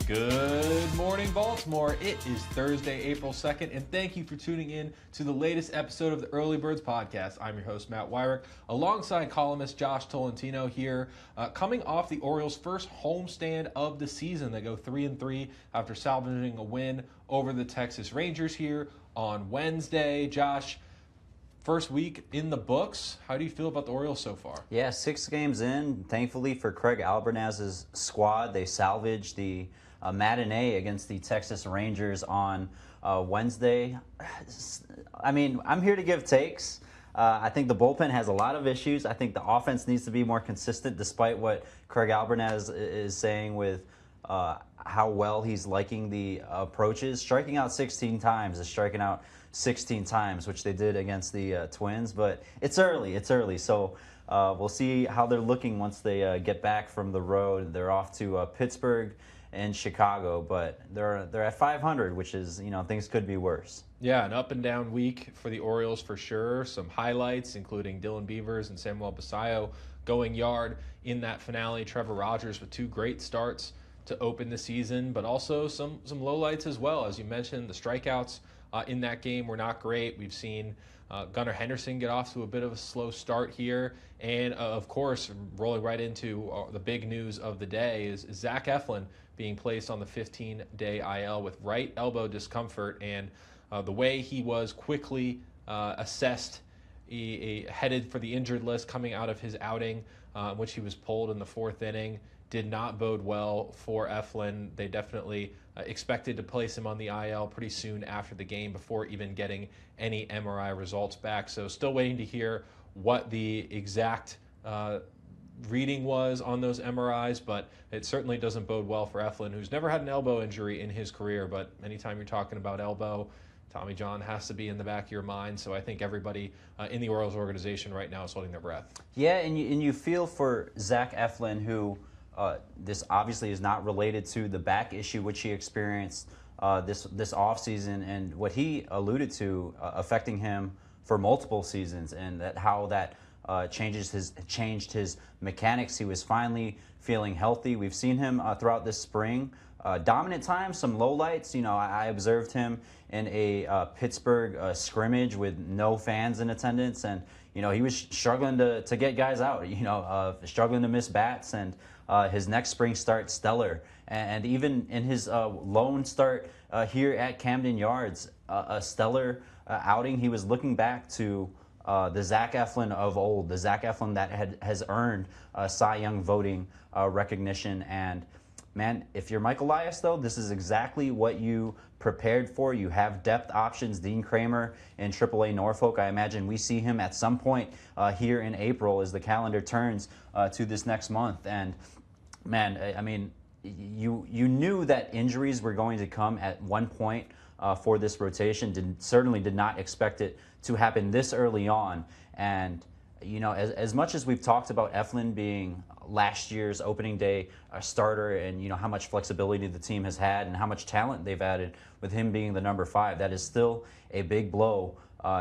Good morning, Baltimore. It is Thursday, April 2nd, and thank you for tuning in to the latest episode of the Early Birds podcast. I'm your host, Matt Weyrich, alongside columnist Josh Tolentino here, coming off the Orioles' first homestand of the season. They go 3-3 after salvaging a win over the Texas Rangers here on Wednesday. Josh, first week in the books. How do you feel about the Orioles so far? Yeah, 6 games in. Thankfully for Craig Albernaz's squad, they salvaged the matinee against the Texas Rangers on Wednesday. I mean, I'm here to give takes. I think the bullpen has a lot of issues. I think the offense needs to be more consistent, despite what Craig Albernaz is saying with how well he's liking the approaches. Striking out 16 times is striking out 16 times, which they did against the Twins. But it's early. So we'll see how they're looking once they get back from the road. They're off to Pittsburgh and Chicago, but they're at 500, which is, things could be worse. Yeah, an up and down week for the Orioles for sure. Some highlights, including Dylan Beavers and Samuel Basallo going yard in that finale. Trevor Rogers with 2 great starts to open the season, but also some lowlights as well. As you mentioned, the strikeouts in that game were not great. We've seen Gunnar Henderson get off to a bit of a slow start here. And, of course, rolling right into the big news of the day is Zach Eflin being placed on the 15-day IL with right elbow discomfort. And the way he was quickly assessed, he headed for the injured list coming out of his outing, which he was pulled in the 4th inning, did not bode well for Eflin. They definitely expected to place him on the IL pretty soon after the game before even getting any MRI results back. So still waiting to hear what the exact reading was on those MRIs, but it certainly doesn't bode well for Eflin, who's never had an elbow injury in his career. But anytime you're talking about elbow, Tommy John has to be in the back of your mind. So I think everybody in the Orioles organization right now is holding their breath. Yeah, and you feel for Zach Eflin, who this obviously is not related to the back issue which he experienced this offseason, and what he alluded to affecting him for multiple seasons, and how that changed his mechanics. He was finally feeling healthy. We've seen him throughout this spring. Dominant times, some lowlights. I observed him in a Pittsburgh scrimmage with no fans in attendance, and he was struggling to get guys out. Struggling to miss bats, and his next spring start stellar, and even in his lone start here at Camden Yards, a stellar outing. He was looking back to the Zach Eflin of old, the Zach Eflin that has earned Cy Young voting recognition. And man, if you're Mike Elias, though, this is exactly what you prepared for. You have depth options. Dean Kramer in AAA Norfolk. I imagine we see him at some point here in April as the calendar turns to this next month. And man, I mean, you knew that injuries were going to come at one point for this rotation. Certainly did not expect it to happen this early on. And as much as we've talked about Eflin being last year's opening day starter, and how much flexibility the team has had and how much talent they've added with him being the number 5, that is still a big blow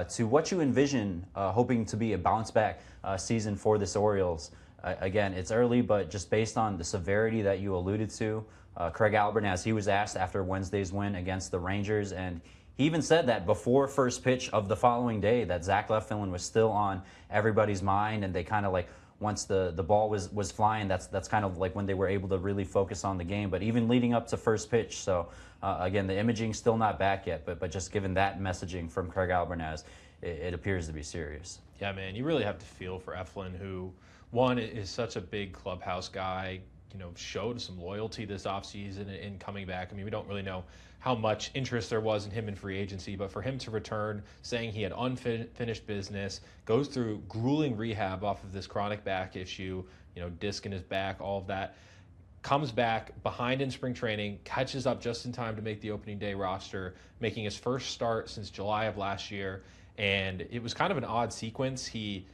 to what you envision hoping to be a bounce back season for this Orioles. Again, it's early, but just based on the severity that you alluded to, Craig Albernaz, he was asked after Wednesday's win against the Rangers, and he even said that before first pitch of the following day, that Zach Eflin was still on everybody's mind, and they kind of like, once the ball was flying, that's kind of like when they were able to really focus on the game. But even leading up to first pitch, so again, the imaging's still not back yet, but just given that messaging from Craig Albernaz, it appears to be serious. Yeah, man, you really have to feel for Eflin, who, one, is such a big clubhouse guy, showed some loyalty this offseason in coming back. I mean, we don't really know how much interest there was in him in free agency, but for him to return saying he had unfinished business, goes through grueling rehab off of this chronic back issue, disc in his back, all of that, comes back behind in spring training, catches up just in time to make the opening day roster, making his first start since July of last year. And it was kind of an odd sequence. He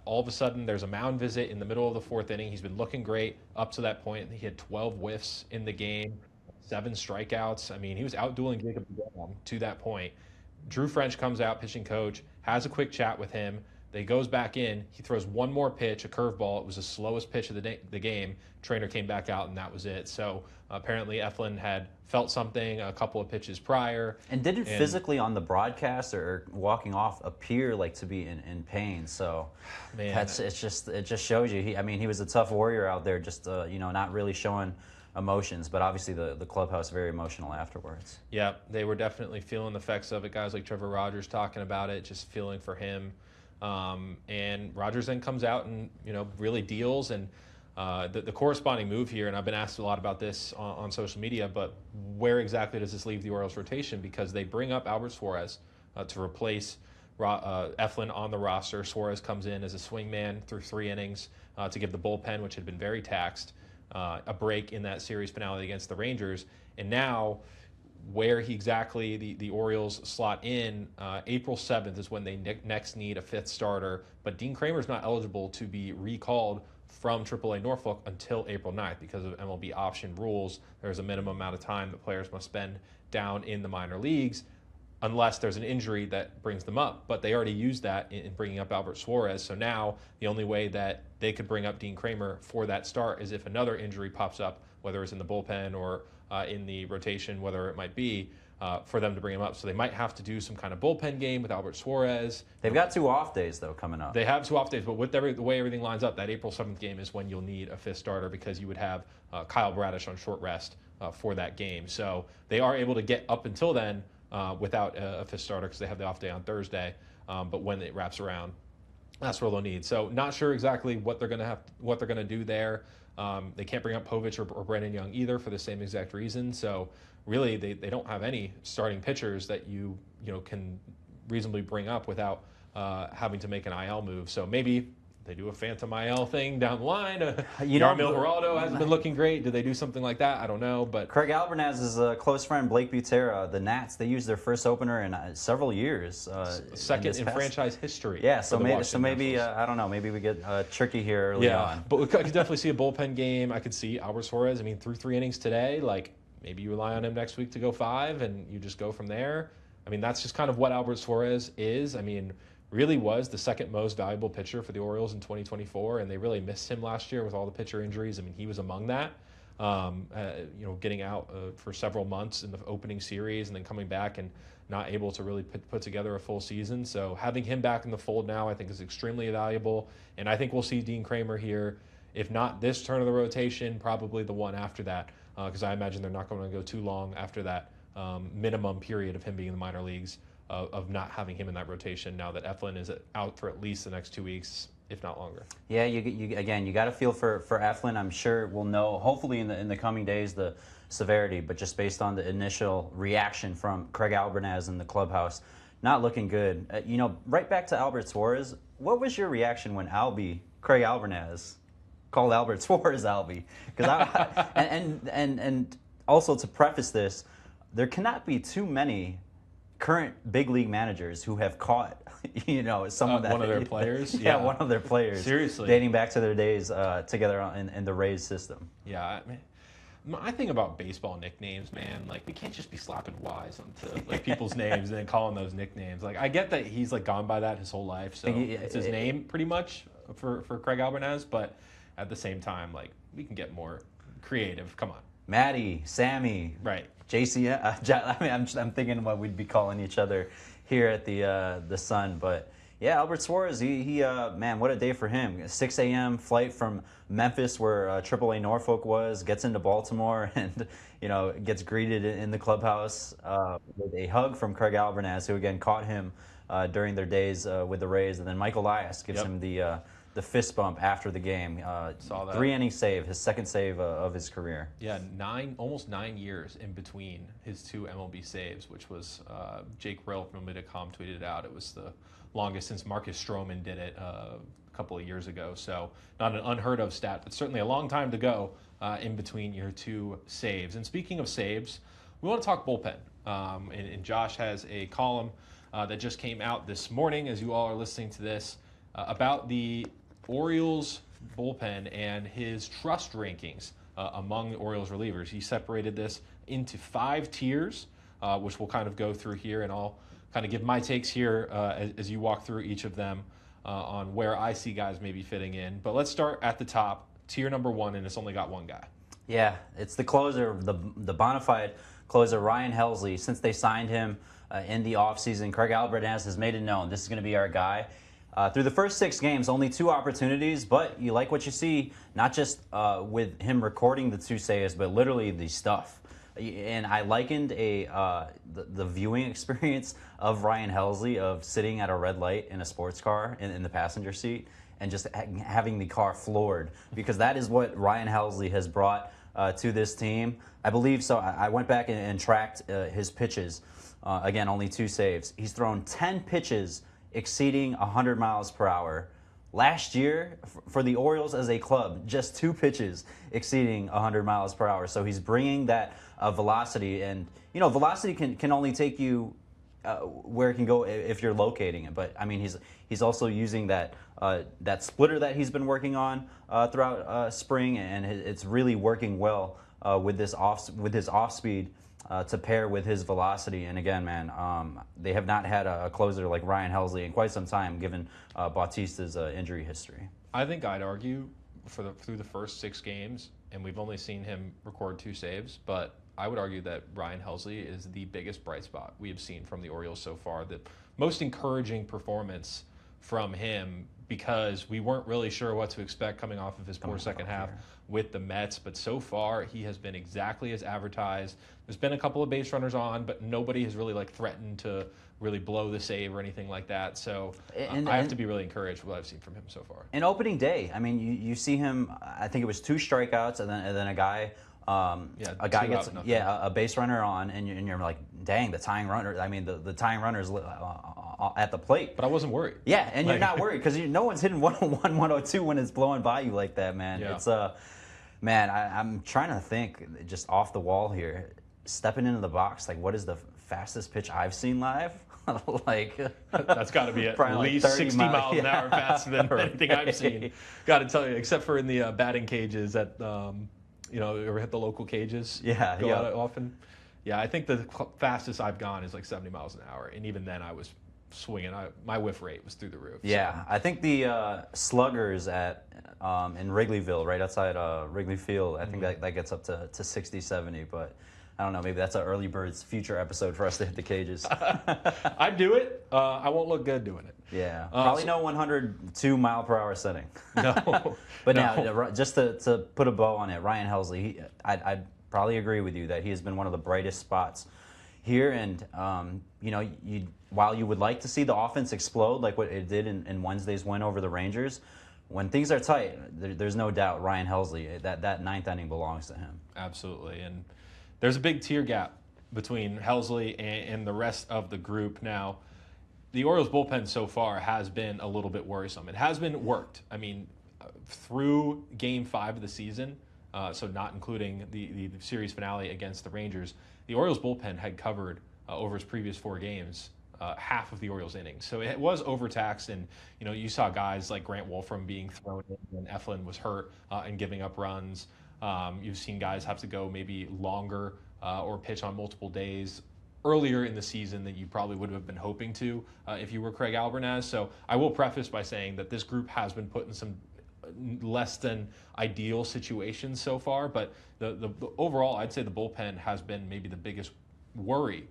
all of a sudden, there's a mound visit in the middle of the 4th inning. He's been looking great up to that point. He had 12 whiffs in the game, 7 strikeouts. I mean, he was outdueling Jacob DeGrom to that point. Drew French comes out, pitching coach, has a quick chat with him, They goes back in. He throws one more pitch, a curveball. It was the slowest pitch of the game. Trainer came back out, and that was it. So apparently Eflin had felt something a couple of pitches prior. And didn't physically on the broadcast or walking off appear like to be in pain. So Man, it just shows you. He was a tough warrior out there, just not really showing emotions, but obviously the clubhouse very emotional afterwards. Yeah, they were definitely feeling the effects of it. Guys like Trevor Rogers talking about it, just feeling for him. And Rogers then comes out and really deals. And the corresponding move here, and I've been asked a lot about this on social media, but where exactly does this leave the Orioles rotation? Because they bring up Albert Suarez to replace Eflin on the roster. Suarez comes in as a swingman through 3 innings to give the bullpen, which had been very taxed, a break in that series finale against the Rangers. And now where the Orioles slot in, April 7th is when they next need a 5th starter. But Dean Kramer's not eligible to be recalled from AAA Norfolk until April 9th because of MLB option rules. There's a minimum amount of time that players must spend down in the minor leagues unless there's an injury that brings them up. But they already used that in bringing up Albert Suarez. So now the only way that they could bring up Dean Kramer for that start is if another injury pops up, whether it's in the bullpen or in the rotation, whether it might be, for them to bring him up. So they might have to do some kind of bullpen game with Albert Suarez. They've got 2 off days, though, coming up. They have 2 off days, but with the way everything lines up, that April 7th game is when you'll need a 5th starter because you would have Kyle Bradish on short rest for that game. So they are able to get up until then without a 5th starter because they have the off day on Thursday. But when it wraps around, that's where they'll need. So not sure exactly what they're gonna do there. They can't bring up Povich or Brennan Young either for the same exact reason. So really, they don't have any starting pitchers that you can reasonably bring up without having to make an IL move. So maybe they do a phantom IL thing down the line. Yarmil Geraldo hasn't been looking great. Do they do something like that? I don't know. But Craig Albernaz's close friend Blake Butera, the Nats, they used their first opener in several years. Second in franchise history. Yeah, so maybe I don't know. Maybe we get tricky here early on. But I could definitely see a bullpen game. I could see Albert Suarez. I mean, through 3 innings today, maybe you rely on him next week to go 5, and you just go from there. I mean, that's just kind of what Albert Suarez is. I mean, really was the second most valuable pitcher for the Orioles in 2024, and they really missed him last year with all the pitcher injuries. I mean, he was among that. Getting out for several months in the opening series and then coming back and not able to really put together a full season. So having him back in the fold now, I think, is extremely valuable. And I think we'll see Dean Kramer here, if not this turn of the rotation, probably the one after that, because I imagine they're not going to go too long after that minimum period of him being in the minor leagues, of not having him in that rotation now that Eflin is out for at least the next 2 weeks, if not longer. Yeah, you got to feel for Eflin. I'm sure we'll know, hopefully in the coming days, the severity, but just based on the initial reaction from Craig Albernaz in the clubhouse, not looking good. Right back to Albert Suarez, what was your reaction when Craig Albernaz called Albert Suarez Albie? Because and also to preface this, there cannot be too many current big league managers who have caught, someone that one of their players. Yeah, one of their players. Seriously, dating back to their days together in the Rays system. Yeah, I think about baseball nicknames, man. We can't just be slapping Y's onto people's names and then calling those nicknames. I get that he's gone by that his whole life, so it's his name pretty much for Craig Albernaz. But at the same time, we can get more creative. Come on, Matty, Sammy, right? JC. I'm thinking what we'd be calling each other here at the Sun, but yeah, Albert Suarez. He man, what a day for him. A 6 a.m. flight from Memphis, where AAA Norfolk was, gets into Baltimore, and gets greeted in the clubhouse with a hug from Craig Albernaz, who again caught him during their days with the Rays, and then Mike Elias gives him the fist bump after the game. Saw that. 3-inning save, his second save of his career. Yeah, almost 9 years in between his 2 MLB saves, which was Jake Rill from Midicom tweeted it out. It was the longest since Marcus Stroman did it a couple of years ago. So not an unheard of stat, but certainly a long time to go in between your 2 saves. And speaking of saves, we want to talk bullpen. And Josh has a column that just came out this morning, as you all are listening to this, about the Orioles bullpen and his trust rankings among the Orioles relievers. He separated this into 5 tiers, which we'll kind of go through here, and I'll kind of give my takes here as you walk through each of them. on where I see guys maybe fitting in. But let's start at the top, tier number 1, and it's only got one guy. Yeah, it's the closer, the bona fide closer, Ryan Helsley. Since they signed him in the offseason, Craig Albertaz has made it known this is going to be our guy. Through the first 6 games, only 2 opportunities, but you like what you see, not just with him recording the 2 saves, but literally the stuff. And I likened the viewing experience of Ryan Helsley of sitting at a red light in a sports car in the passenger seat and just having the car floored, because that is what Ryan Helsley has brought to this team. I believe so. I went back and tracked his pitches. Again, only 2 saves. He's thrown 10 pitches exceeding 100 miles per hour. Last year, for the Orioles as a club, just 2 pitches exceeding 100 miles per hour. So he's bringing that velocity, and velocity can only take you where it can go if you're locating it. But I mean, he's also using that splitter that he's been working on throughout spring, and it's really working well with his off speed. To pair with his velocity. And again, man, they have not had a closer like Ryan Helsley in quite some time, given Bautista's injury history. I think I'd argue through the first 6 games, and we've only seen him record 2 saves, but I would argue that Ryan Helsley is the biggest bright spot we have seen from the Orioles so far. The most encouraging performance from him, because we weren't really sure what to expect coming off of his poor second half with the Mets, but so far he has been exactly as advertised. There's been a couple of base runners on, but nobody has really threatened to really blow the save or anything like that. So I have to be really encouraged with what I've seen from him so far. In opening day, I mean, you see him. I think it was 2 strikeouts, and then a guy. A guy gets a base runner on, and you're like, dang, the tying runner. I mean, the tying runner's at the plate. But I wasn't worried. Yeah, and you're not worried because no one's hitting 101, 102 when it's blowing by you like that, man. Yeah. It's man, I'm trying to think just off the wall here. Stepping into the box, what is the fastest pitch I've seen live? That's got to be at least 60 miles an hour faster than anything I've seen. Got to tell you, except for in the batting cages at ever hit the local cages? Yeah, go out often. Yeah, I think the fastest I've gone is 70 miles an hour, and even then I was swinging. My whiff rate was through the roof. Yeah, so. I think the sluggers in Wrigleyville, right outside Wrigley Field, I think that gets up to 60, 70, but I don't know, maybe that's an early birds future episode for us to hit the cages. I'd do it. I won't look good doing it. Yeah, probably no 102 mile per hour setting. No. But now, just to put a bow on it, Ryan Helsley, I'd probably agree with you that he has been one of the brightest spots here. And, while you would like to see the offense explode like what it did in Wednesday's win over the Rangers, when things are tight, there's no doubt Ryan Helsley, that 9th inning belongs to him. Absolutely. And there's a big tier gap between Helsley and the rest of the group. Now, the Orioles bullpen so far has been a little bit worrisome. It has been worked. I mean, through Game 5 of the season, so not including the series finale against the Rangers, the Orioles bullpen had covered over its previous 4 games half of the Orioles innings. So it was overtaxed, and you saw guys like Grant Wolfram being thrown in when Eflin was hurt and giving up runs. You've seen guys have to go maybe longer or pitch on multiple days earlier in the season than you probably would have been hoping to if you were Craig Albertaz. So I will preface by saying that this group has been put in some less than ideal situations so far, but the overall, I'd say the bullpen has been maybe the biggest worry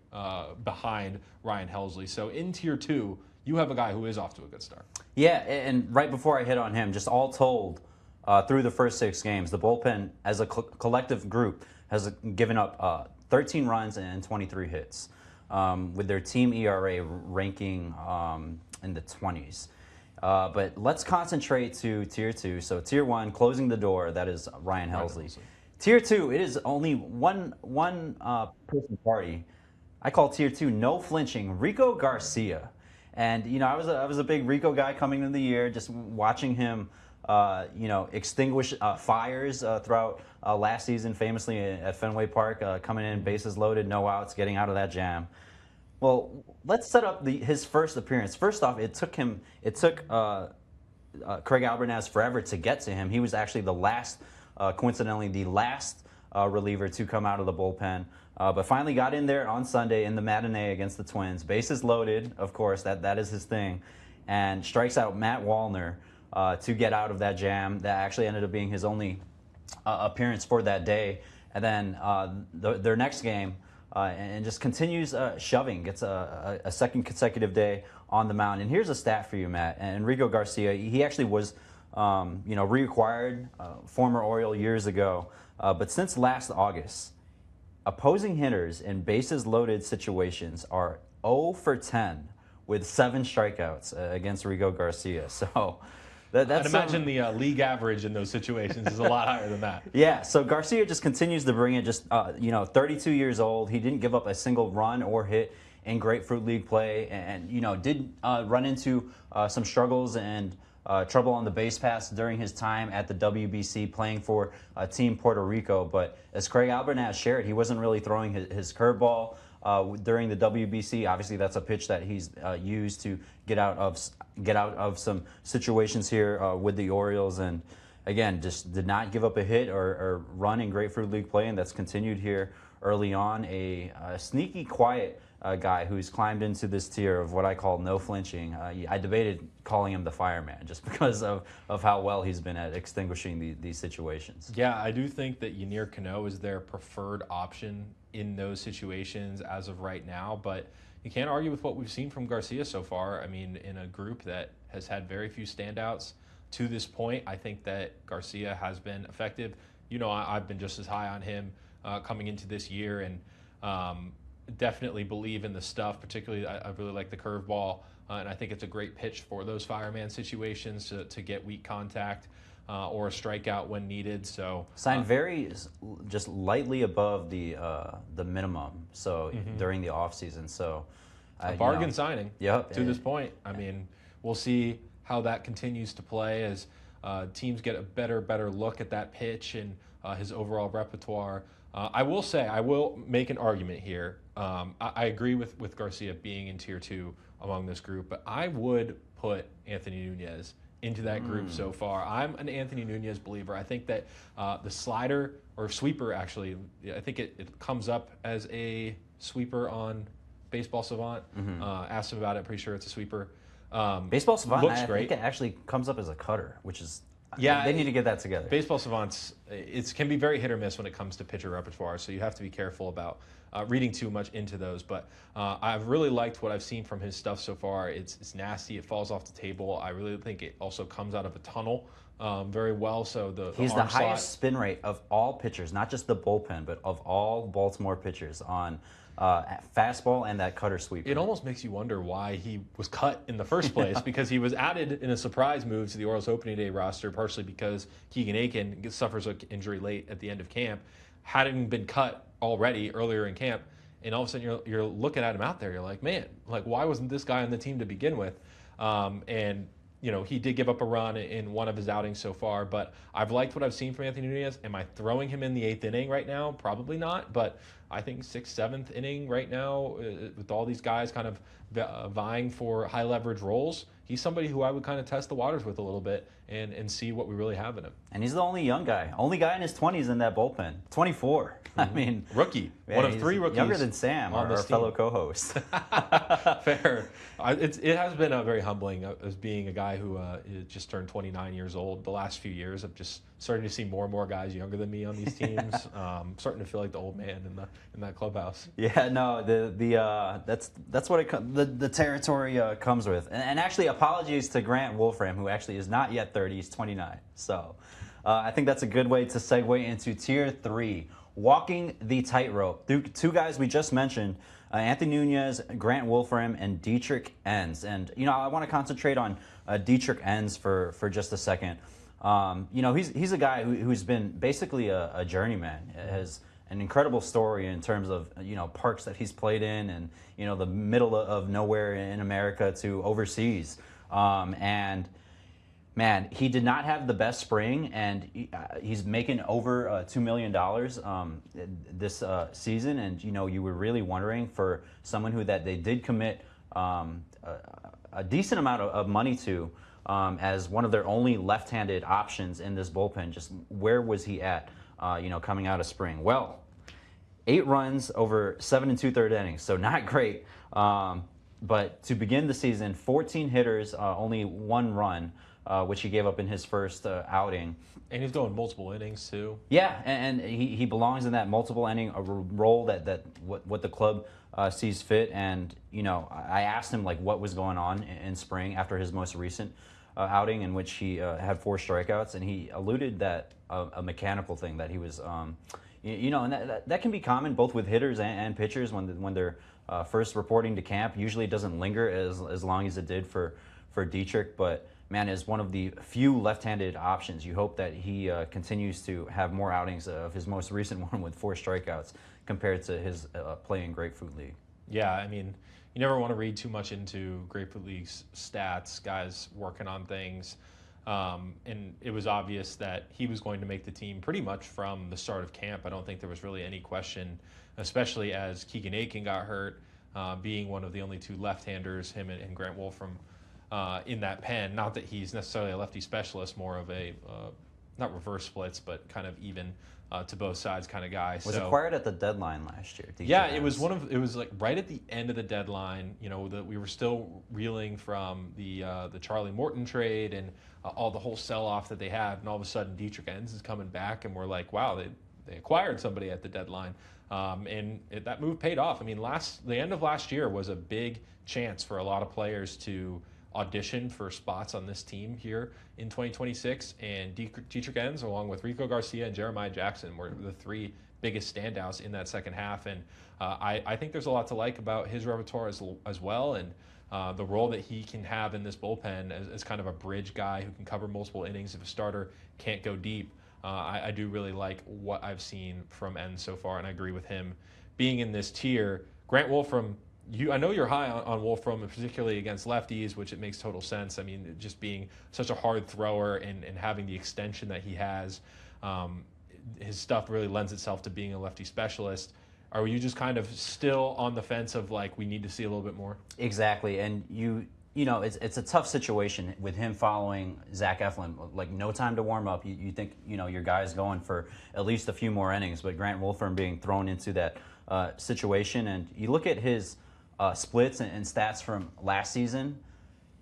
behind Ryan Helsley. So in Tier 2, you have a guy who is off to a good start. Yeah, and right before I hit on him, just all told, through the first 6 games, the bullpen as a collective group has given up 13 runs and 23 hits, with their team ERA ranking in the 20s. But let's concentrate to Tier 2. So Tier 1, closing the door, that is Ryan Helsley. Tier 2, it is only one person party. I call Tier 2 no flinching, Rico Garcia. And, I was a big Rico guy coming into the year, just watching him extinguish fires throughout last season, famously at Fenway Park, coming in, bases loaded, no outs, getting out of that jam. Well, let's set up his first appearance. First off, it took Craig Albertaz forever to get to him. He was actually coincidentally, the last reliever to come out of the bullpen, but finally got in there on Sunday in the matinee against the Twins. Bases loaded, of course, that is his thing. and strikes out Matt Wallner to get out of that jam. That actually ended up being his only appearance for that day. And then their next game, and just continues shoving, gets a second consecutive day on the mound. And here's a stat for you, Matt. And Enrico Garcia, he actually was reacquired, former Oriole years ago. But since last August, opposing hitters in bases loaded situations are 0 for 10 with 7 strikeouts against Rigo Garcia. So I'd imagine the league average in those situations is a lot higher than that. Yeah, so Garcia just continues to bring it. Just 32 years old. He didn't give up a single run or hit in Grapefruit League play, and did run into some struggles and trouble on the base pass during his time at the WBC playing for Team Puerto Rico. But as Craig Albernaz shared, he wasn't really throwing his curveball during the WBC. Obviously, that's a pitch that he's used to get out of some situations here with the Orioles. And again, just did not give up a hit or run in Grapefruit League play, and that's continued here early on. A sneaky, quiet guy who's climbed into this tier of what I call no flinching. I debated calling him the fireman just because of how well he's been at extinguishing these situations. Yeah, I do think that Yennier Cano is their preferred option in those situations as of right now, but you can't argue with what we've seen from Garcia so far. I mean, in a group that has had very few standouts to this point, I think that Garcia has been effective. I've been just as high on him coming into this year, and definitely believe in the stuff. Particularly, I really like the curveball, and I think it's a great pitch for those fireman situations to get weak contact or a strikeout when needed. So signed very just lightly above the minimum. So during the offseason, so a bargain signing. Yep. To this point, I mean, we'll see how that continues to play as teams get a better look at that pitch and his overall repertoire. I will say, I will make an argument here. I agree with Garcia being in Tier 2 among this group, but I would put Anthony Nunez into that group so far. I'm an Anthony Nunez believer. I think that the slider, or sweeper actually, I think it comes up as a sweeper on Baseball Savant. Asked him about it, pretty sure it's a sweeper. Baseball Savant looks great. I think it actually comes up as a cutter, which is... Yeah, they need to get that together. Baseball Savants, it can be very hit or miss when it comes to pitcher repertoire, so you have to be careful about reading too much into those. But I've really liked what I've seen from his stuff so far. It's nasty. It falls off the table. I really think it also comes out of a tunnel very well. So he's the highest spin rate of all pitchers, not just the bullpen, but of all Baltimore pitchers on fastball and that cutter sweep. It almost makes you wonder why he was cut in the first place, because he was added in a surprise move to the Orioles opening day roster, partially because Keegan Aiken suffers an injury late at the end of camp, hadn't been cut already earlier in camp, and all of a sudden you're looking at him out there, you're like, man, like, why wasn't this guy on the team to begin with? And he did give up a run in one of his outings so far, but I've liked what I've seen from Anthony Nunez. Am I throwing him in the 8th inning right now? Probably not, but I think 6th, 7th inning right now, with all these guys kind of vying for high leverage roles, he's somebody who I would kind of test the waters with a little bit and see what we really have in him. And he's the only young guy in his 20s in that bullpen. 24. I mean, rookie. One of 3 rookies. Younger than Sam, our fellow co-host. Fair. It has been very humbling as being a guy who just turned 29 years old. The last few years, I've just starting to see more and more guys younger than me on these teams. Starting to feel like the old man in that clubhouse. Yeah, no, that's what the territory comes with. And actually, apologies to Grant Wolfram, who actually is not yet 30; he's 29. So, I think that's a good way to segue into Tier 3, walking the tightrope. 2 guys we just mentioned: Anthony Nunez, Grant Wolfram, and Dietrich Enns. And I want to concentrate on Dietrich Enns for just a second. He's a guy who's been basically a journeyman. Has an incredible story in terms of parks that he's played in, and the middle of nowhere in America to overseas. And man, he did not have the best spring, and he's making over $2 million this season. And you were really wondering, for someone that they did commit a decent amount of money to, as one of their only left-handed options in this bullpen, just where was he at, coming out of spring? Well, 8 runs over 7 2/3 innings, so not great. But to begin the season, 14 hitters, only 1 run, which he gave up in his first outing. And he's going multiple innings too. Yeah, and he belongs in that multiple inning role that what the club sees fit. And I asked him like what was going on in spring after his most recent outing in which he had 4 strikeouts, and he alluded that a mechanical thing that he was, and that can be common both with hitters and pitchers when they're first reporting to camp. Usually it doesn't linger as long as it did for Dietrich, but man, is one of the few left-handed options. You hope that he continues to have more outings of his most recent one with 4 strikeouts compared to his play in Grapefruit League. Yeah, I mean, you never want to read too much into Grapefruit League's stats, guys working on things. And it was obvious that he was going to make the team pretty much from the start of camp. I don't think there was really any question, especially as Keegan Aiken got hurt, being one of the only 2 left-handers, him and Grant Wolfram, in that pen. Not that he's necessarily a lefty specialist, more of a not reverse splits, but kind of even to both sides kind of guy. Was acquired at the deadline last year. Yeah, it was like right at the end of the deadline. We were still reeling from the Charlie Morton trade and all the whole sell off that they had, and all of a sudden Dietrich Enns is coming back, and we're like, wow, they acquired somebody at the deadline, that move paid off. I mean, the end of last year was a big chance for a lot of players to audition for spots on this team here in 2026, and Dietrich Enns, along with Rico Garcia and Jeremiah Jackson, were the 3 biggest standouts in that second half. And I think there's a lot to like about his repertoire as well, and the role that he can have in this bullpen as kind of a bridge guy who can cover multiple innings if a starter can't go deep. I do really like what I've seen from Enns so far, and I agree with him being in this tier. Grant Wolfram, I know you're high on Wolfram, particularly against lefties, which it makes total sense. I mean, just being such a hard thrower and having the extension that he has, his stuff really lends itself to being a lefty specialist. Are you just kind of still on the fence of like we need to see a little bit more? Exactly, and it's a tough situation with him following Zach Eflin. Like no time to warm up. You think your guy's going for at least a few more innings, but Grant Wolfram being thrown into that situation, and you look at his splits and stats from last season.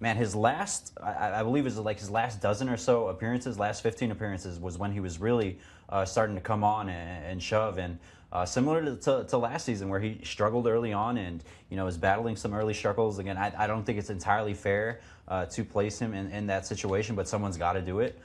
Man, his last, I believe it was like his last dozen or so appearances, last 15 appearances was when he was really starting to come on and shove. And similar to last season where he struggled early on and, was battling some early struggles. Again, I don't think it's entirely fair to place him in that situation, but someone's got to do it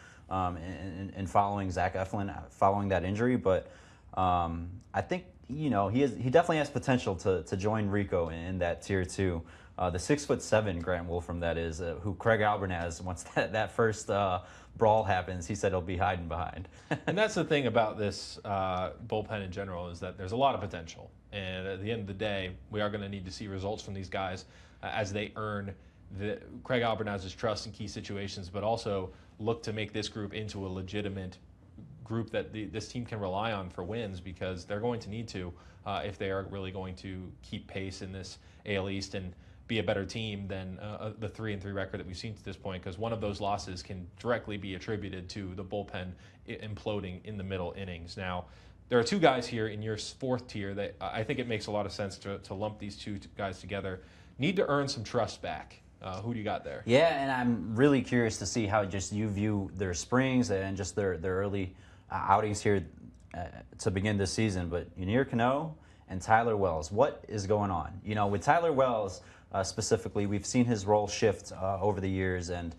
in following Zach Eflin, following that injury. But I think, he definitely has potential to join Rico in that tier 2. The 6'7" Grant Wolfram, that is, who Craig Albernaz, once that first brawl happens, he said he'll be hiding behind. And that's the thing about this bullpen in general, is that there's a lot of potential. And at the end of the day, we are going to need to see results from these guys as they earn Craig Albernaz's trust in key situations, but also look to make this group into a legitimate group that this team can rely on for wins, because they're going to need to if they are really going to keep pace in this AL East and be a better team than the 3-3 record that we've seen to this point, because one of those losses can directly be attributed to the bullpen imploding in the middle innings. Now, there are 2 guys here in your 4th tier that I think it makes a lot of sense to lump these 2 guys together. Need to earn some trust back. Who do you got there? Yeah, and I'm really curious to see how just you view their springs and just their early outings here to begin this season. But Yunier Cano and Tyler Wells, what is going on? With Tyler Wells specifically, we've seen his role shift over the years, and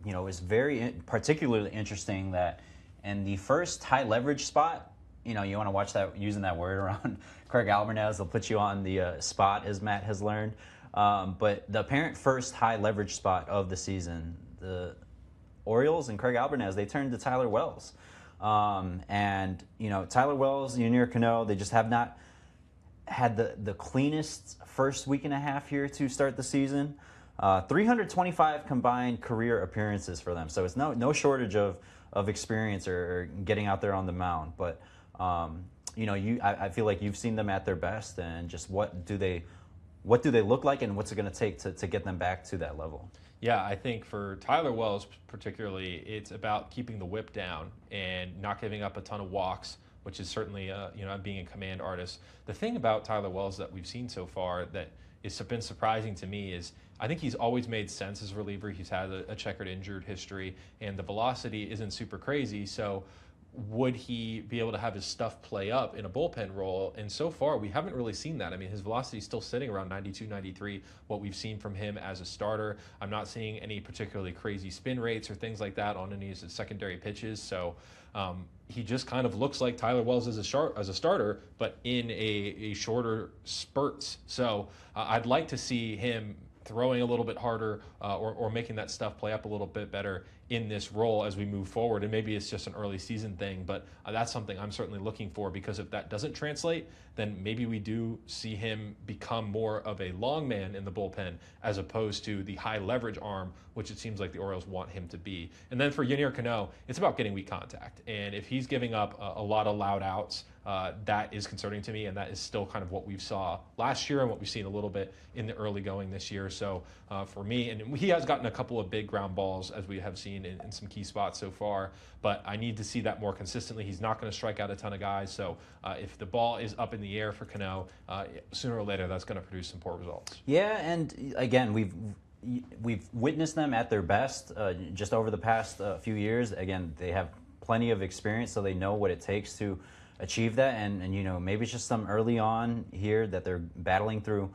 it's very particularly interesting that in the first high leverage spot, you want to watch that, using that word around Craig Albernaz, they'll put you on the spot, as Matt has learned. But the apparent first high leverage spot of the season, the Orioles and Craig Albernaz, they turned to Tyler Wells. And Tyler Wells, Yunier Cano, they just have not had the cleanest first week and a half here to start the season. 325 combined career appearances for them, so it's no shortage of experience or getting out there on the mound. But I feel like you've seen them at their best, and just what do they look like, and what's it going to take to get them back to that level? Yeah, I think for Tyler Wells particularly, it's about keeping the whip down and not giving up a ton of walks, which is certainly being a command artist. The thing about Tyler Wells that we've seen so far that has been surprising to me is I think he's always made sense as a reliever. He's had a checkered injured history, and the velocity isn't super crazy. So would he be able to have his stuff play up in a bullpen role? And so far, we haven't really seen that. I mean, his velocity is still sitting around 92, 93, what we've seen from him as a starter. I'm not seeing any particularly crazy spin rates or things like that on any of his secondary pitches. So he just kind of looks like Tyler Wells as a starter, but in a shorter spurts. So I'd like to see him throwing a little bit harder or making that stuff play up a little bit better in this role as we move forward. And maybe it's just an early season thing, but that's something I'm certainly looking for, because if that doesn't translate, then maybe we do see him become more of a long man in the bullpen as opposed to the high leverage arm, which it seems like the Orioles want him to be. And then for Yennier Cano, it's about getting weak contact. And if he's giving up a lot of loud outs, that is concerning to me, and that is still kind of what we saw last year and what we've seen a little bit in the early going this year. So for me, and he has gotten a couple of big ground balls, as we have seen in some key spots so far, but I need to see that more consistently. He's not going to strike out a ton of guys, so if the ball is up in the air for Cano, sooner or later that's going to produce some poor results. Yeah, and again, we've witnessed them at their best just over the past few years. Again, they have plenty of experience, so they know what it takes to achieve that. And you know, maybe it's just some early on here that they're battling through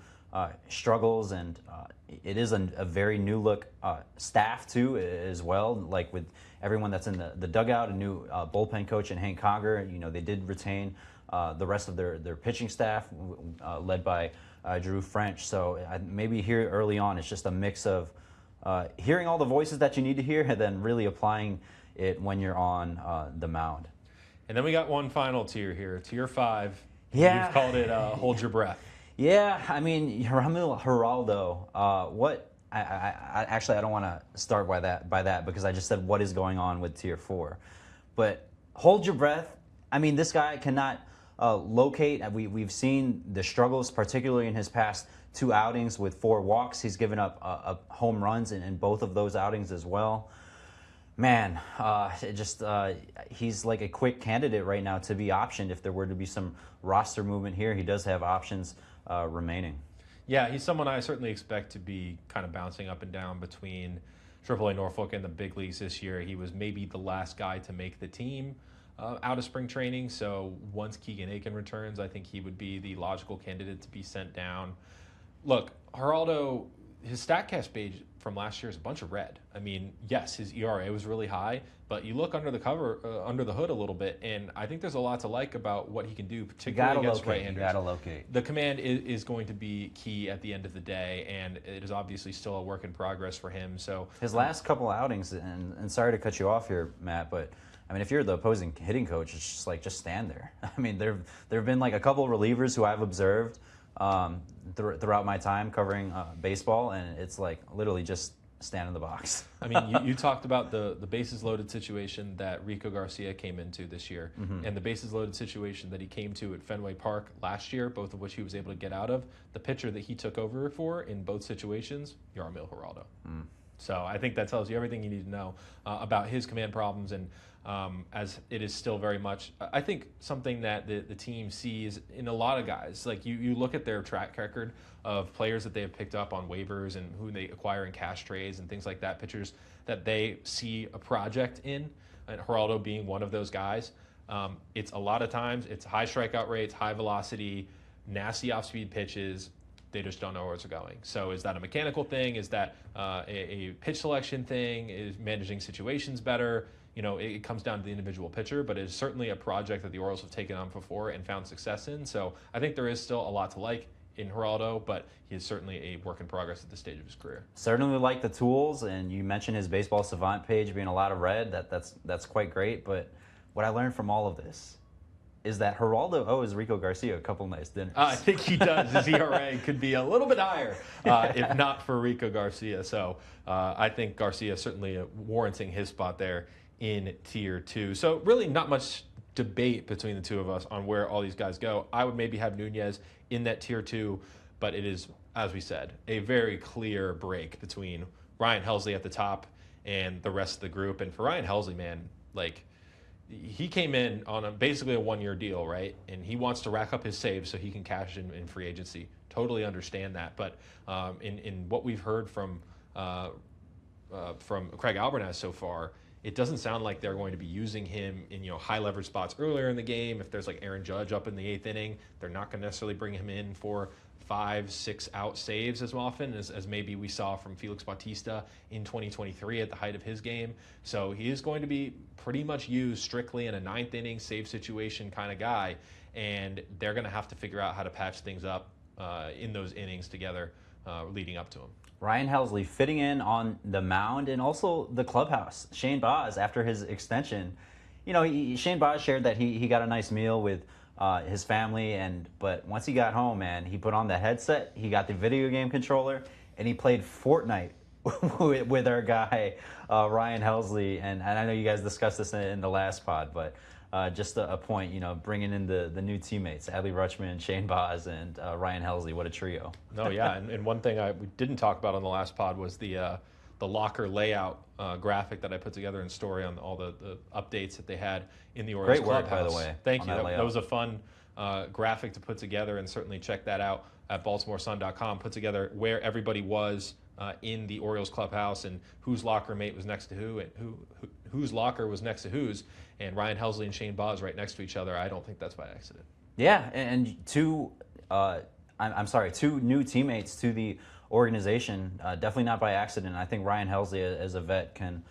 struggles, and it is a very new look staff too as well. Like with everyone that's in the dugout, a new bullpen coach in Hank Conger. You know, they did retain the rest of their pitching staff led by Drew French. So maybe here early on, it's just a mix of hearing all the voices that you need to hear and then really applying it when you're on the mound. And then we got one final tier here, tier 5. Yeah. You've called it hold your breath. Yeah, I mean, Ramil Geraldo, what I actually I don't want to start by that because I just said what is going on with tier 4. But hold your breath. I mean, this guy cannot locate. We've seen the struggles, particularly in his past 2 outings with 4 walks. He's given up home runs in both of those outings as well. Man, he's like a quick candidate right now to be optioned if there were to be some roster movement here. He does have options remaining. Yeah, he's someone I certainly expect to be kind of bouncing up and down between AAA Norfolk and the big leagues this year. He was maybe the last guy to make the team out of spring training, so once Keegan Aiken returns, I think he would be the logical candidate to be sent down. Look, Geraldo, his StatCast page from last year is a bunch of red. I mean, yes, his ERA was really high, but you look under the cover, under the hood a little bit, and I think there's a lot to like about what he can do, particularly against right-handers. You gotta locate. The command is going to be key at the end of the day, and it is obviously still a work in progress for him. So his last couple outings, and sorry to cut you off here, Matt, but I mean, if you're the opposing hitting coach, it's just like, just stand there. I mean, there have been like a couple of relievers who I've observed throughout my time covering baseball, and it's like literally just stand in the box. I mean, you talked about the bases loaded situation that Rico Garcia came into this year, and the bases loaded situation that he came to at Fenway Park last year, both of which he was able to get out of. The pitcher that he took over for in both situations, Yarmil Geraldo. So I think that tells you everything you need to know about his command problems, and as it is still very much, I think, something that the team sees in a lot of guys. Like you look at their track record of players that they have picked up on waivers and who they acquire in cash trades and things like that, pitchers that they see a project in, and Geraldo being one of those guys. It's a lot of times it's high strikeout rates, high velocity, nasty off-speed pitches. They just don't know where it's going. So is that a mechanical thing? Is that a pitch selection thing? Is managing situations better? You know, it comes down to the individual pitcher, but it's certainly a project that the Orioles have taken on before and found success in. So I think there is still a lot to like in Geraldo, but he is certainly a work in progress at this stage of his career. Certainly like the tools, and you mentioned his Baseball Savant page being a lot of red. That's quite great. But what I learned from all of this is that Geraldo owes Rico Garcia a couple nice dinners. I think he does. His ERA could be a little bit higher if not for Rico Garcia. So I think Garcia certainly warranting his spot there in tier 2. So really not much debate between the two of us on where all these guys go. I would maybe have Nunez in that tier 2, but it is, as we said, a very clear break between Ryan Helsley at the top and the rest of the group. And for Ryan Helsley, man, like, he came in on basically a 1-year deal, right? And he wants to rack up his saves so he can cash in free agency. totally understand that. But in what we've heard from Craig Albernas so far, it doesn't sound like they're going to be using him in high leverage spots earlier in the game. If there's like Aaron Judge up in the 8th inning, they're not going to necessarily bring him in for 5-6 out saves as often as maybe we saw from Felix Bautista in 2023 at the height of his game. So he is going to be pretty much used strictly in a 9th inning save situation kind of guy, and they're going to have to figure out how to patch things up in those innings together leading up to him. Ryan Helsley fitting in on the mound and also the clubhouse. Shane Baz, after his extension, Shane Baz shared that he got a nice meal with his family, but once he got home, man, he put on the headset, he got the video game controller, and he played Fortnite with our guy Ryan Helsley. And I know you guys discussed this in the last pod, but just a point, bringing in the new teammates, Adley Rutschman, Shane Baz, and Ryan Helsley. What a trio. No, yeah, and one thing we didn't talk about on the last pod was the locker layout graphic that I put together in story on all the updates that they had in the Orioles clubhouse. Great work, by the way. Thank you. That was a fun graphic to put together, and certainly check that out at BaltimoreSun.com. Put together where everybody was in the Orioles clubhouse and whose locker mate was next to who and whose locker was next to whose. And Ryan Helsley and Shane Baz right next to each other. I don't think that's by accident. Yeah, and two new teammates to the organization, definitely not by accident. I think Ryan Helsley, as a vet, can,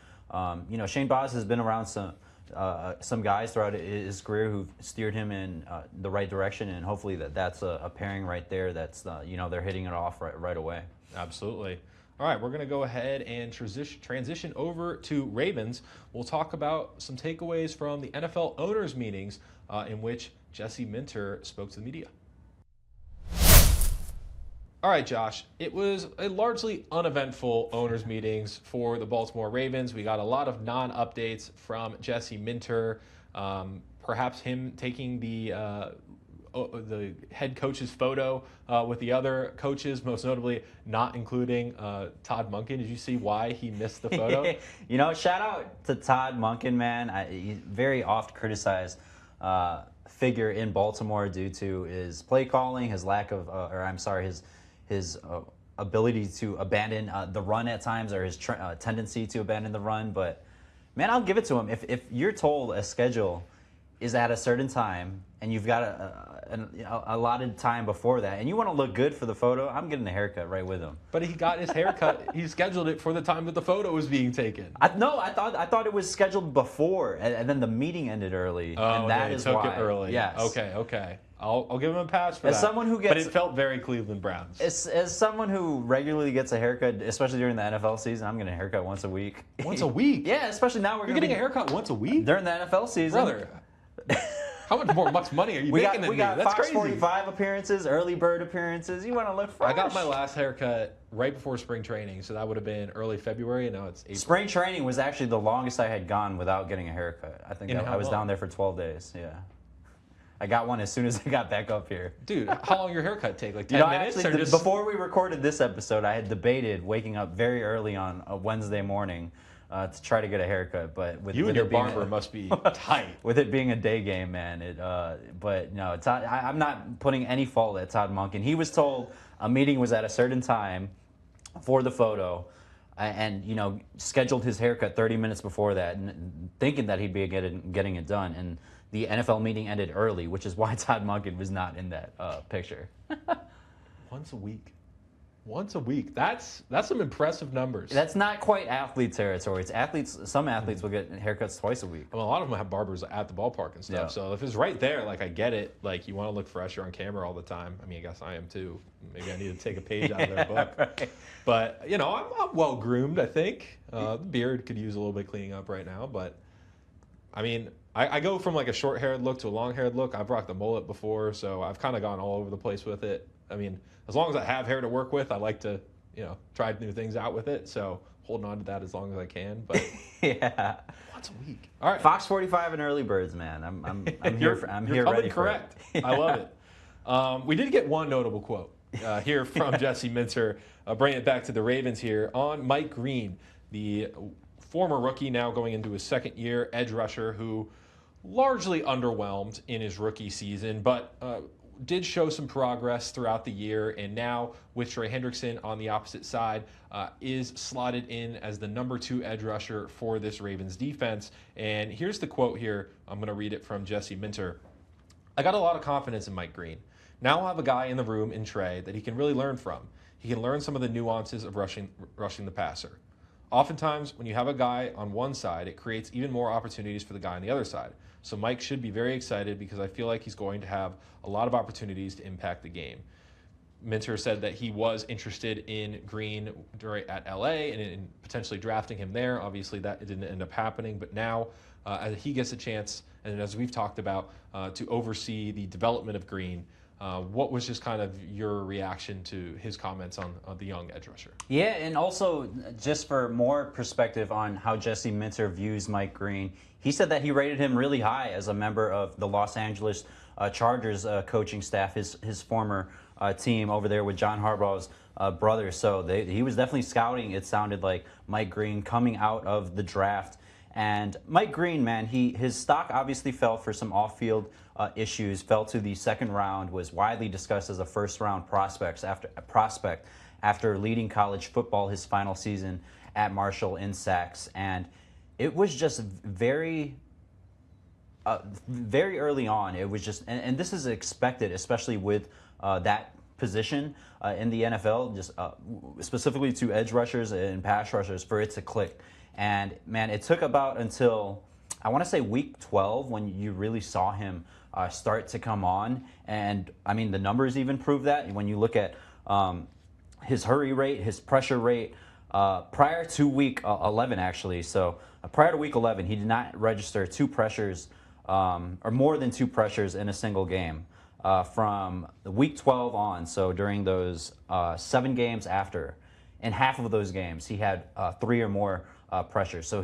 Shane Baz has been around some guys throughout his career who've steered him in the right direction, and hopefully that's a pairing right there that's, they're hitting it off right away. Absolutely. All right, we're going to go ahead and transition over to Ravens. We'll talk about some takeaways from the NFL owners' meetings in which Jesse Minter spoke to the media. All right, Josh, it was a largely uneventful owners' meetings for the Baltimore Ravens. We got a lot of non-updates from Jesse Minter, perhaps him taking the head coach's photo with the other coaches, most notably not including Todd Monken. Did you see why he missed the photo? Shout out to Todd Monken, man. He's very oft criticized figure in Baltimore due to his play calling, his lack of, his ability to abandon the run at times, or his tendency to abandon the run. But, man, I'll give it to him. If you're told a schedule is at a certain time and you've got a allotted time before that and you want to look good for the photo, I'm getting a haircut right with him. But he got his haircut. He scheduled it for the time that the photo was being taken. I thought it was scheduled before, and then the meeting ended early. Oh, and that is took why. It early. Yes. Okay. I'll give him a pass for that. Someone who but it felt very Cleveland Browns. As someone who regularly gets a haircut, especially during the NFL season, I'm getting a haircut once a week. Once a week? Yeah, especially now You're getting a haircut once a week? During the NFL season. Brother. How much money are you making than me? That's Fox crazy. 45 appearances, early bird appearances. You want to look fresh. I got my last haircut right before spring training, so that would have been early February, and now it's April. Spring training was actually the longest I had gone without getting a haircut. I think I was down there for 12 days, yeah. I got one as soon as I got back up here. Dude, how long your haircut take? Like 10 minutes? Actually, before we recorded this episode, I had debated waking up very early on a Wednesday morning to try to get a haircut, but with your barber must be tight. With it being a day game, man. But no, I'm not putting any fault at Todd Monken. He was told a meeting was at a certain time for the photo, and scheduled his haircut 30 minutes before that, and thinking that he'd be getting it done. And the NFL meeting ended early, which is why Todd Monken was not in that picture. Once a week. That's some impressive numbers. That's not quite athlete territory. It's athletes. Some athletes will get haircuts twice a week. Well, a lot of them have barbers at the ballpark and stuff. Yeah. So if it's right there, I get it. You want to look fresh. You're on camera all the time. I mean, I guess I am too. Maybe I need to take a page out of their book. Right. But I'm well groomed. I think the beard could use a little bit cleaning up right now. But I mean, I go from a short-haired look to a long-haired look. I've rocked the mullet before, so I've kind of gone all over the place with it. I mean, as long as I have hair to work with, I like to, try new things out with it. So holding on to that as long as I can. But yeah, once a week. All right, Fox 45 and early birds, man. I'm here. I'm here ready for correct. it. I love it. We did get one notable quote here from Jesse Minter. Bringing it back to the Ravens here on Mike Green, the former rookie, now going into his second year, edge rusher who largely underwhelmed in his rookie season, but did show some progress throughout the year, and now with Trey Hendrickson on the opposite side, is slotted in as the number 2 edge rusher for this Ravens defense. And here's the quote here. I'm going to read it from Jesse Minter. "I got a lot of confidence in Mike Green. Now I'll have a guy in the room in Trey that he can really learn from. He can learn some of the nuances of rushing the passer. Oftentimes, when you have a guy on one side, it creates even more opportunities for the guy on the other side. So Mike should be very excited because I feel like he's going to have a lot of opportunities to impact the game." Minter said that he was interested in Green at LA and in potentially drafting him there. Obviously, that didn't end up happening, but now as he gets a chance, and as we've talked about, to oversee the development of Green, what was just kind of your reaction to his comments on the young edge rusher? Yeah, and also just for more perspective on how Jesse Minter views Mike Green, he said that he rated him really high as a member of the Los Angeles Chargers coaching staff, his former team over there with John Harbaugh's brother. So he was definitely scouting, it sounded like, Mike Green coming out of the draft. And Mike Green, man, his stock obviously fell for some off-field issues, fell to the second round, was widely discussed as a first-round prospect after leading college football his final season at Marshall in sacks. And it was just very early on. It was just, and this is expected, especially with that position in the NFL, just specifically to edge rushers and pass rushers, for it to click. And man, it took about until, I want to say, week 12 when you really saw him start to come on. And I mean, the numbers even prove that. When you look at his hurry rate, his pressure rate, prior to week 11, actually. So prior to week 11, he did not register 2 pressures or more than 2 pressures in a single game. From week 12 on, so during those 7 games after, in half of those games, he had 3 or more pressures. So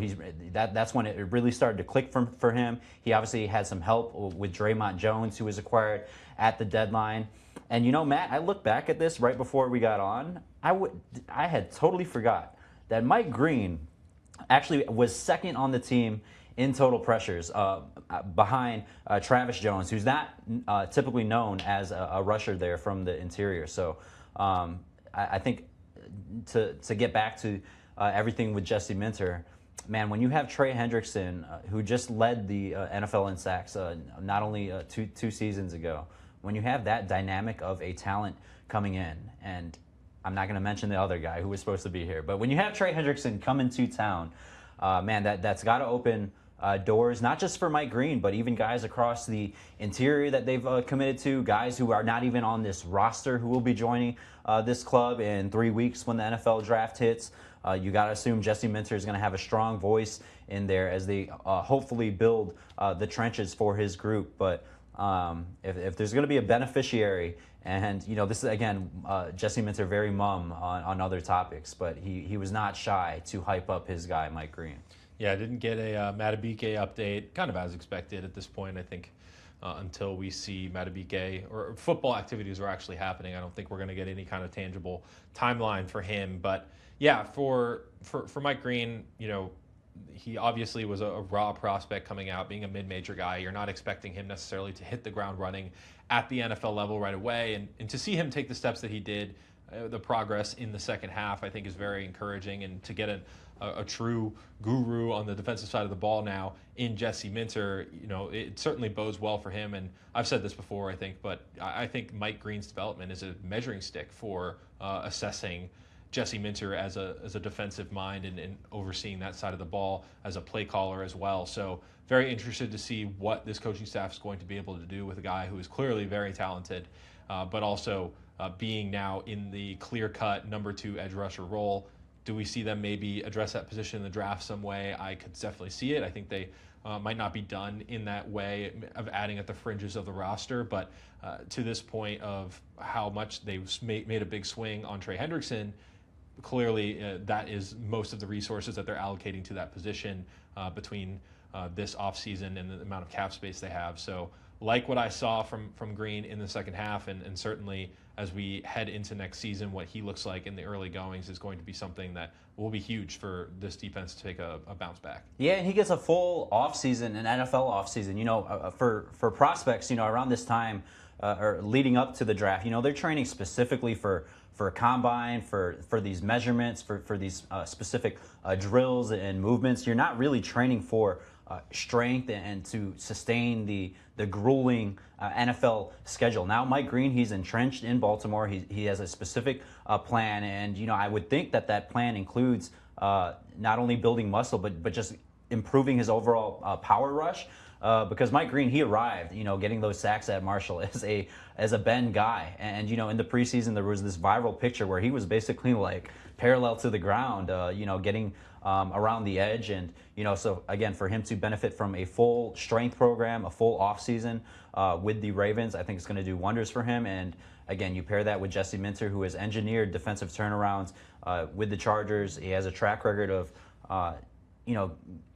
that's when it really started to click for him. He obviously had some help with Draymond Jones, who was acquired at the deadline. And you know, Matt, I look back at this right before we got on. I had totally forgot that Mike Green actually was second on the team in total pressures, behind Travis Jones, who's not typically known as a rusher there from the interior. So I think to get back to everything with Jesse Minter, man, when you have Trey Hendrickson, who just led the NFL in sacks not only two seasons ago, when you have that dynamic of a talent coming in, and I'm not going to mention the other guy who was supposed to be here, but when you have Trey Hendrickson come into town, man, that's got to open doors, not just for Mike Green, but even guys across the interior that they've committed to, guys who are not even on this roster who will be joining this club in 3 weeks when the NFL draft hits. You got to assume Jesse Minter is going to have a strong voice in there as they hopefully build the trenches for his group. But if there's going to be a beneficiary, and you know, this is again Jesse Minter very mum on other topics, but he was not shy to hype up his guy Mike Green. Yeah, I didn't get a Matabike update, kind of as expected at this point. I think until we see Matabike or football activities are actually happening, I don't think we're going to get any kind of tangible timeline for him. But yeah, for Mike Green, you know, he obviously was a raw prospect coming out, being a mid-major guy. You're not expecting him necessarily to hit the ground running at the NFL level right away. And to see him take the steps that he did, the progress in the second half, I think is very encouraging. And to get a true guru on the defensive side of the ball now in Jesse Minter, you know, it certainly bodes well for him. And I've said this before, I think, but I think Mike Green's development is a measuring stick for assessing Jesse Minter as a defensive mind and overseeing that side of the ball as a play caller as well. So very interested to see what this coaching staff is going to be able to do with a guy who is clearly very talented, but also being now in the clear-cut number 2 edge rusher role. Do we see them maybe address that position in the draft some way? I could definitely see it. I think they might not be done in that way of adding at the fringes of the roster, but to this point of how much they've made a big swing on Trey Hendrickson, clearly that is most of the resources that they're allocating to that position between this offseason and the amount of cap space they have. So like what I saw from Green in the second half, and certainly as we head into next season, what he looks like in the early goings is going to be something that will be huge for this defense to take a bounce back. Yeah, and he gets a full offseason, an NFL offseason. You know, for prospects, you know, around this time, or leading up to the draft, they're training specifically for a combine, for these measurements, for these specific drills and movements. You're not really training for strength and to sustain the grueling NFL schedule. Now, Mike Green, he's entrenched in Baltimore. He has a specific plan, and I would think that plan includes not only building muscle, but just improving his overall power rush. Because Mike Green, he arrived, getting those sacks at Marshall as a bend guy, and in the preseason there was this viral picture where he was basically like parallel to the ground, getting around the edge, and so again, for him to benefit from a full strength program, a full off season with the Ravens, I think it's going to do wonders for him. And again, you pair that with Jesse Minter, who has engineered defensive turnarounds with the Chargers. He has a track record of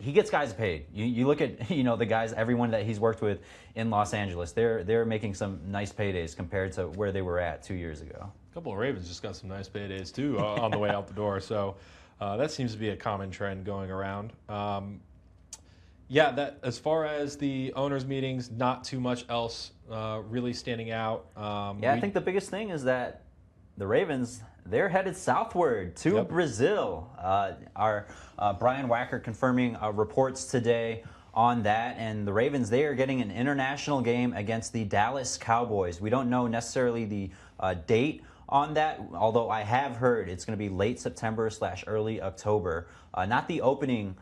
he gets guys paid. You look at the guys, everyone that he's worked with in Los Angeles, they're making some nice paydays compared to where they were at 2 years ago. A couple of Ravens just got some nice paydays too on the way out the door. So that seems to be a common trend going around. That as far as the owners' meetings, not too much else really standing out. I think the biggest thing is that the Ravens, they're headed southward to Brazil. Our Brian Wacker confirming reports today on that. And the Ravens, they are getting an international game against the Dallas Cowboys. We don't know necessarily the date on that, although I have heard it's going to be late September / early October. Not the opening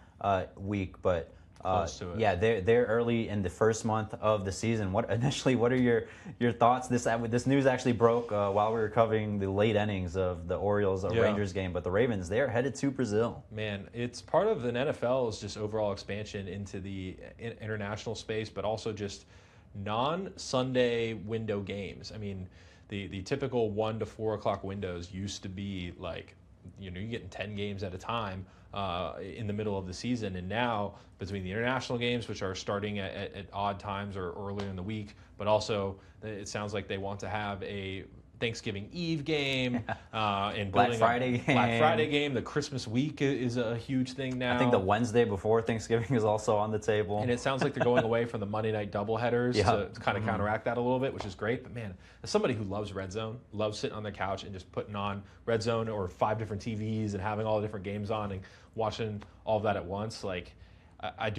week, but close to it. Yeah, they're early in the first month of the season. What are your thoughts? This news actually broke while we were covering the late innings of the Orioles Rangers game, but the Ravens, they're headed to Brazil. Man, it's part of an NFL's just overall expansion into the international space, but also just non-Sunday window games. I mean, the typical 1 to 4 o'clock windows used to be like, you're getting 10 games at a time in the middle of the season, and now between the international games, which are starting at odd times or earlier in the week, but also it sounds like they want to have a Thanksgiving Eve game and Black Friday game. The Christmas week is a huge thing now. I think the Wednesday before Thanksgiving is also on the table. And it sounds like they're going away from the Monday night doubleheaders to kind of counteract that a little bit, which is great. But man, as somebody who loves Red Zone, loves sitting on the couch and just putting on Red Zone or 5 different TVs and having all the different games on and watching all of that at once, like I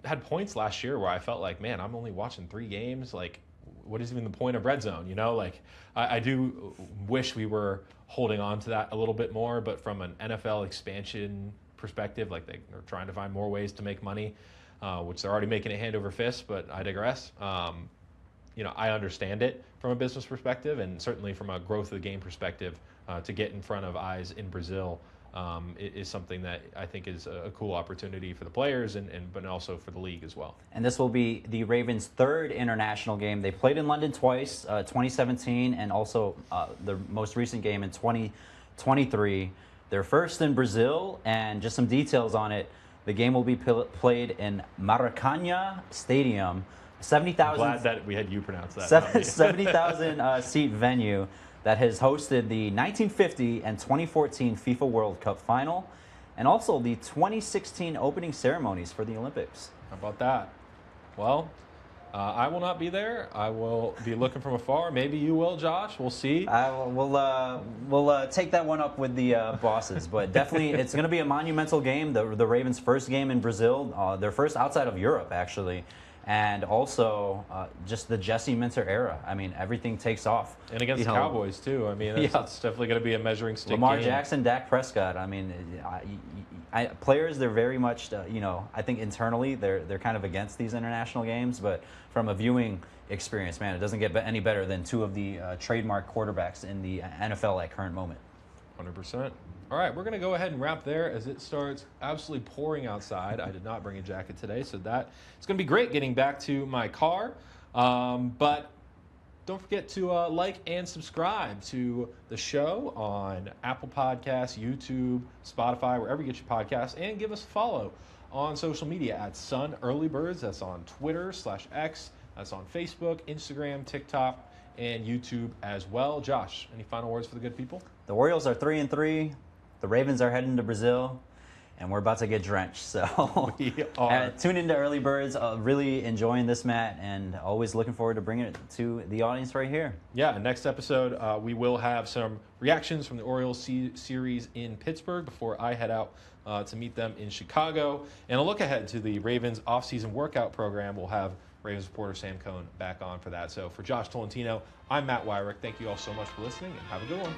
had points last year where I felt like, man, I'm only watching 3 games. Like, what is even the point of Red Zone? Like I do wish we were holding on to that a little bit more, but from an NFL expansion perspective, like they're trying to find more ways to make money, which they're already making it hand over fist, but I digress. I understand it from a business perspective, and certainly from a growth of the game perspective, to get in front of eyes in Brazil is something that I think is a cool opportunity for the players but also for the league as well. And this will be the Ravens' 3rd international game. They played in London twice, 2017, and also the most recent game in 2023. They're first in Brazil, and just some details on it. The game will be played in Maracanã Stadium, 70,000. Glad that we had you pronounce that. 70,000 seat venue that has hosted the 1950 and 2014 FIFA World Cup final, and also the 2016 opening ceremonies for the Olympics. How about that? Well, I will not be there. I will be looking from afar. Maybe you will, Josh. We'll see. We'll take that one up with the bosses, but definitely it's going to be a monumental game. The Ravens' first game in Brazil, their first outside of Europe, actually. And also just the Jesse Minter era. I mean, everything takes off. And against the Cowboys, too. I mean, that's definitely going to be a measuring stick Lamar game. Jackson, Dak Prescott. I mean, players, they're very much, I think internally they're kind of against these international games. But from a viewing experience, man, it doesn't get any better than 2 of the trademark quarterbacks in the NFL at current moment. 100%. All right, we're going to go ahead and wrap there as it starts absolutely pouring outside. I did not bring a jacket today, so that it's going to be great getting back to my car. But don't forget to like and subscribe to the show on Apple Podcasts, YouTube, Spotify, wherever you get your podcasts, and give us a follow on social media at Sun Early Birds. That's on Twitter /X. That's on Facebook, Instagram, TikTok, and YouTube as well. Josh, any final words for the good people? The Orioles are 3-3. The Ravens are heading to Brazil. and we're about to get drenched. So We are. tune into Early Birds. Really enjoying this, Matt, and always looking forward to bringing it to the audience right here. Yeah, next episode, we will have some reactions from the Orioles series in Pittsburgh before I head out to meet them in Chicago. And a look ahead to the Ravens off-season workout program. We'll have Ravens reporter Sam Cohn back on for that. So for Josh Tolentino, I'm Matt Weyrich. Thank you all so much for listening, and have a good one.